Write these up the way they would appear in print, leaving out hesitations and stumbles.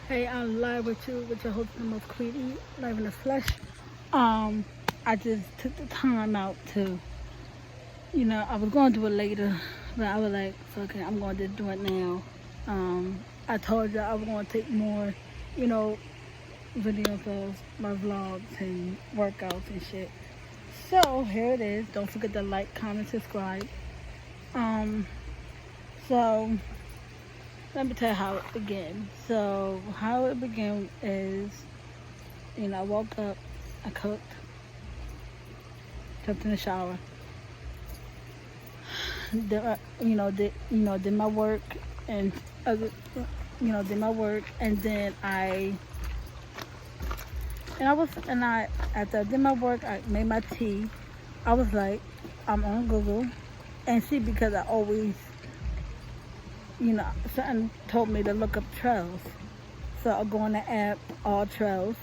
Hey, I'm live with you with your host, the most QueenE, live in the flesh. Um, I just took the time out to, I was going to do it later, but I was like, okay, I'm going to do it now. I told you I was going to take more, you know, videos of my vlogs and workouts and shit. So here it is. Don't forget to like, comment, subscribe. Um, so let me tell you how it began. So how it began is, I woke up, I cooked, jumped in the shower, did my work and other, did my work, and then after I did my work, I made my tea. I was like, I'm on Google, and see, because I always, something told me to look up trails. So I go on the app, all trails.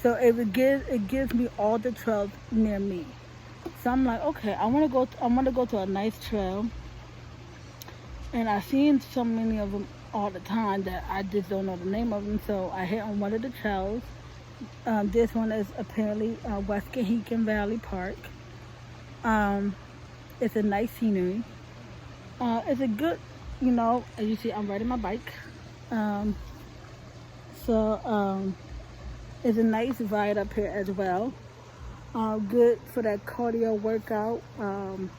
So it gives me all the trails near me. So I'm like, okay, I want to go to a nice trail, and I've seen so many of them all the time that I just don't know the name of them. So I hit on one of the trails. This one is apparently West Kahican Valley Park. It's a nice scenery. It's a good, as you see, I'm riding my bike. So it's a nice ride up here as well. Good for that cardio workout. And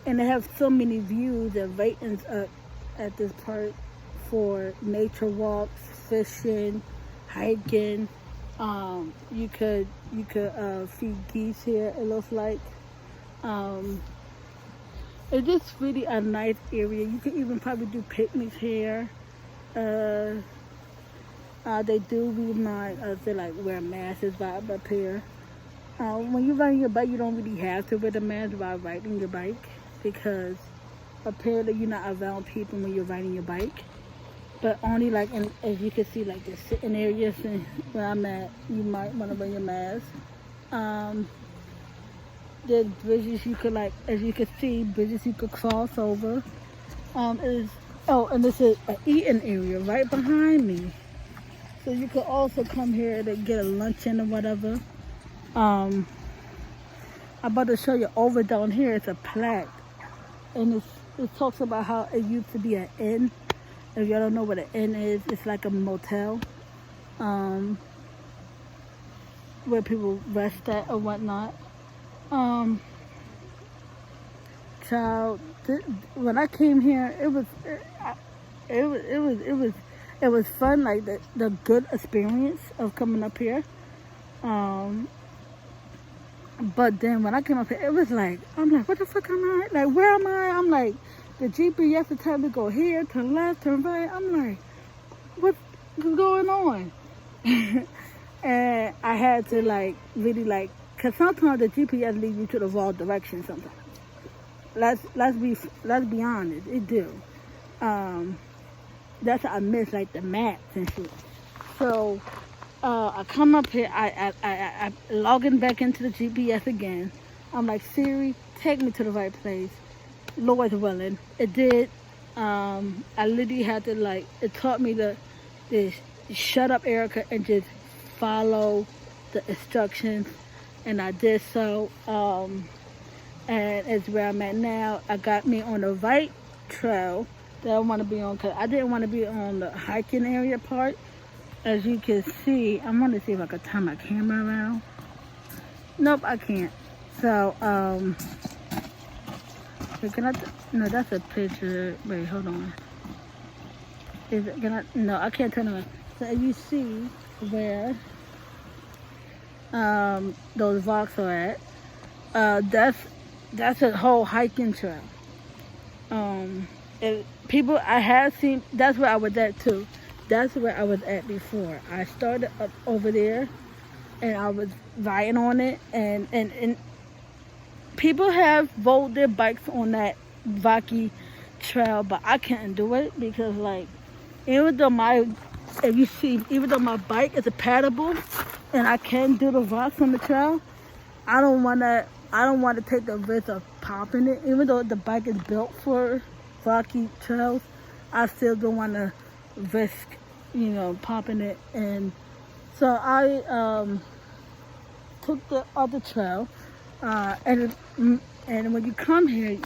they have so many views and ratings up at this park for nature walks, fishing, hiking. You could feed geese here, it looks like. It's just really a nice area. You can even probably do picnics here. They do remind us to like wear masks vibe up here. When you're riding your bike, you don't really have to wear the mask while riding your bike, because apparently you're not around people when you're riding your bike. But only like, as you can see, like the sitting areas and where I'm at, you might want to wear your mask. There's bridges you could, like, as you can see, bridges you could cross over. And this is an eating area right behind me. So you could also come here to get a luncheon or whatever. I'm about to show you over down here. It's a plaque, and it talks about how it used to be an inn. If y'all don't know what an inn is, it's like a motel, where people rest at or whatnot. When I came here, it was fun, like the good experience of coming up here. But then when I came up here, it was like, I'm like, what the fuck am I? Like, where am I? I'm like, the GPS is telling me to go here, turn left, turn right. I'm like, what's going on? And I had to like, really like, cause sometimes the GPS leads you to the wrong direction sometimes. Let's be honest, it do. That's what I miss, like the maps and shit. So I come up here, I logging back into the GPS again. I'm like, Siri, take me to the right place. Lord's willing, it did. I literally had to, like, it taught me to shut up, Erica, and just follow the instructions, and I did so. And it's where I'm at now. I got me on the right trail that I want to be on, because I didn't want to be on the hiking area part. As you can see, I'm going to see if I can turn my camera around. Nope, I can't. So, no, that's a picture. Wait, hold on. No, I can't turn around. So as you see where those rocks are at, that's a whole hiking trail. People I have seen, that's where I was at too. That's where I was at before. I started up over there, and I was riding on it, and people have rode their bikes on that rocky trail, but I couldn't do it because, like, even though my bike is a paddable and I can do the rocks on the trail, I don't want to take the risk of popping it. Even though the bike is built for rocky trails, I still don't want to risk popping it. And so I took the other trail, and when you come here,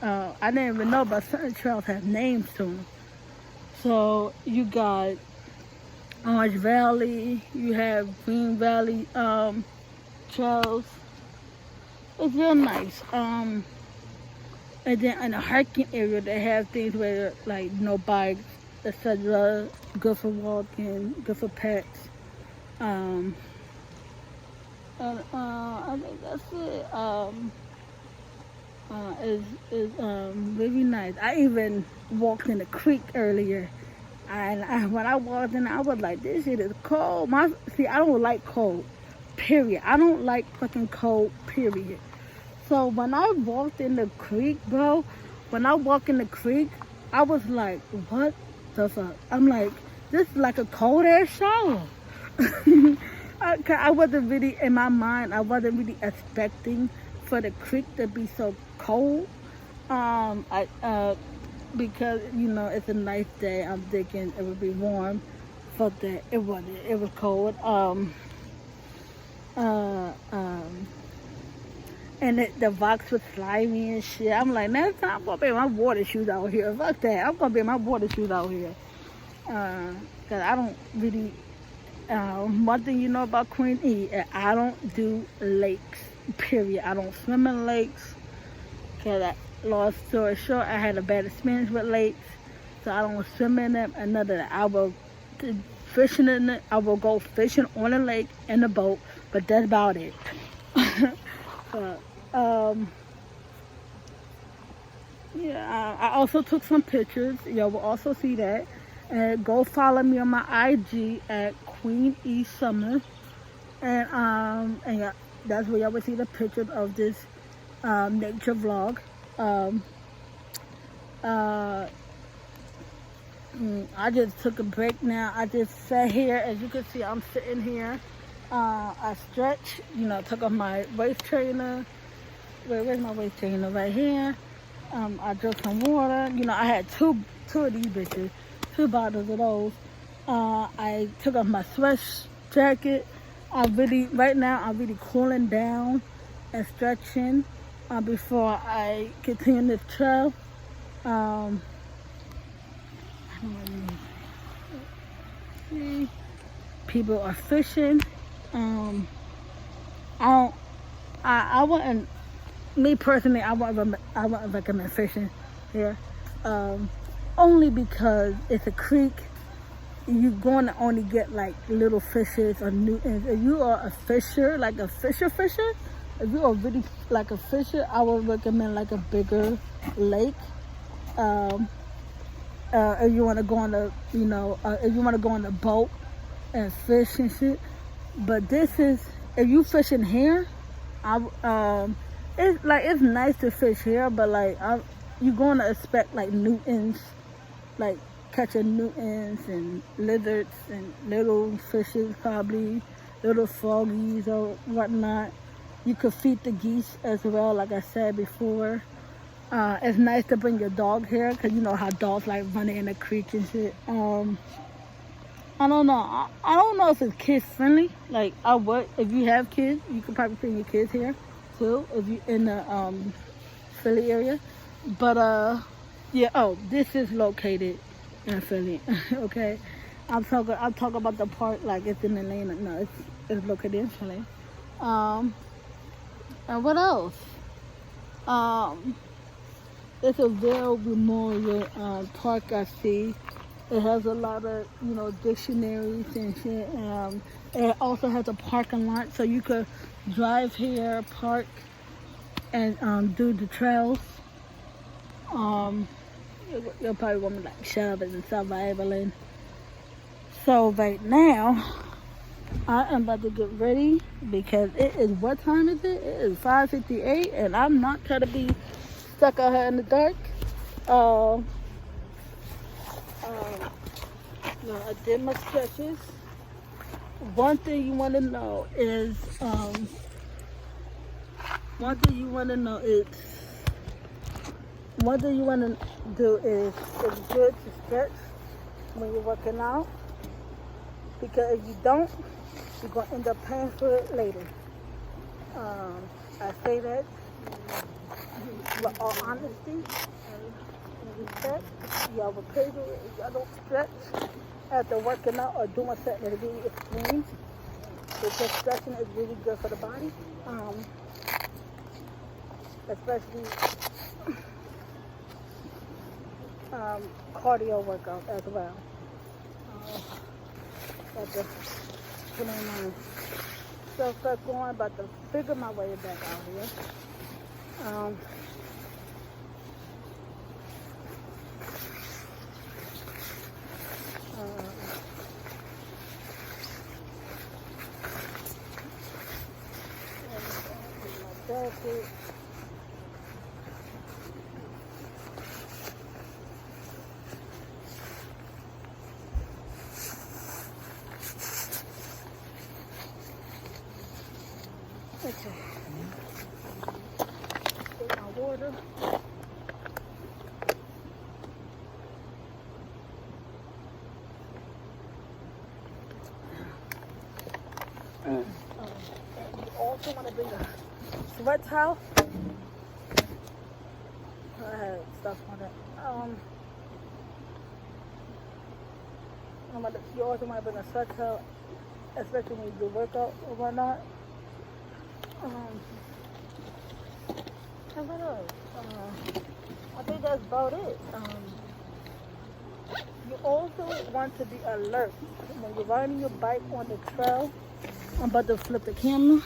I didn't even know, but certain trails have names to them. So you got Orange Valley, you have Green Valley trails. It's real nice. And then in the hiking area, they have things where like no bikes, etc. Good for walking, good for pets. And I think that's it. Is really nice. I even walked in the creek earlier, and when I walked in, I was like, "This shit is cold." See, I don't like cold. Period. I don't like fucking cold. Period. So when I walked in the creek, bro, when I walk in the creek, I was like, "What the fuck?" I'm like, "This is like a cold ass shower." I wasn't really, in my mind, I wasn't really expecting for the creek to be so cold. Because it's a nice day. I'm thinking it would be warm, but that it wasn't. It was cold. And the rocks was slimy and shit. I'm like, next time I'm gonna be in my water shoes out here. Fuck that. I'm gonna be in my water shoes out here. Cause I don't really. One thing you know about QueenE, I don't do lakes. Period. I don't swim in lakes. Cause long story short, I had a bad experience with lakes, so I don't swim in them. And none of that. I will fishing in it. I will go fishing on a lake in a boat, but that's about it. Yeah. I also took some pictures. Y'all will also see that. And go follow me on my IG at QueenE Summer, and yeah, that's where y'all will see the pictures of this nature vlog. I just took a break now. I just sat here. As you can see, I'm sitting here. I stretch. Took off my waist trainer. Where's my waist trainer? Right here. I drank some water. I had two of these bitches. 2 bottles of those. I took off my sweat jacket. Right now, I'm really cooling down and stretching before I continue this trail. See, people are fishing. I wouldn't. Me personally, I wouldn't recommend fishing here. Only because it's a creek, you're going to only get like little fishes or newtons. If you are a fisher, like a fisher, if you are really like a fisher, I would recommend like a bigger lake. If you want to go on the, if you want to go on the boat and fish and shit. But this is, if you fishing here, it's nice to fish here, but like you're going to expect like newtons. Like catching newtons and lizards and little fishes, probably little froggies or whatnot. You could feed the geese as well, like I said before. It's nice to bring your dog here, because you know how dogs like running in the creek and shit. I don't know. I don't know if it's kids friendly. Like, I would, if you have kids, you could probably bring your kids here too, if you're in the Philly area. But yeah, this is located in Philly. Okay, I'm talking about the part like it's in Atlanta. No, it's located in Philly. And what else? It's a Vail Memorial Park. I see it has a lot of dictionaries and shit. It also has a parking lot, so you could drive here, park, and do the trails. You'll probably want me like shut up and stuff by Evelyn. So right now, I am about to get ready because it is, what time is it? It is 5:58, and I'm not trying to be stuck out here in the dark. I did my stretches. One thing you want to know is, do is it's good to stretch when you're working out. because if you don't, you're going to end up paying for it later. I say that with all honesty and respect. Y'all will pay for it if y'all don't stretch after working out or doing something that really extreme. Because stretching is really good for the body. Especially cardio workout as well. Got to put in mind. So start going, about to figure my way back out here. Jacket. Okay. Get my water. You also want to bring a sweat towel. I had stuff on it. You also want to bring a sweat towel, especially when you do workout or whatnot. And what else? I think that's about it. You also want to be alert when you're riding your bike on the trail. I'm about to flip the camera.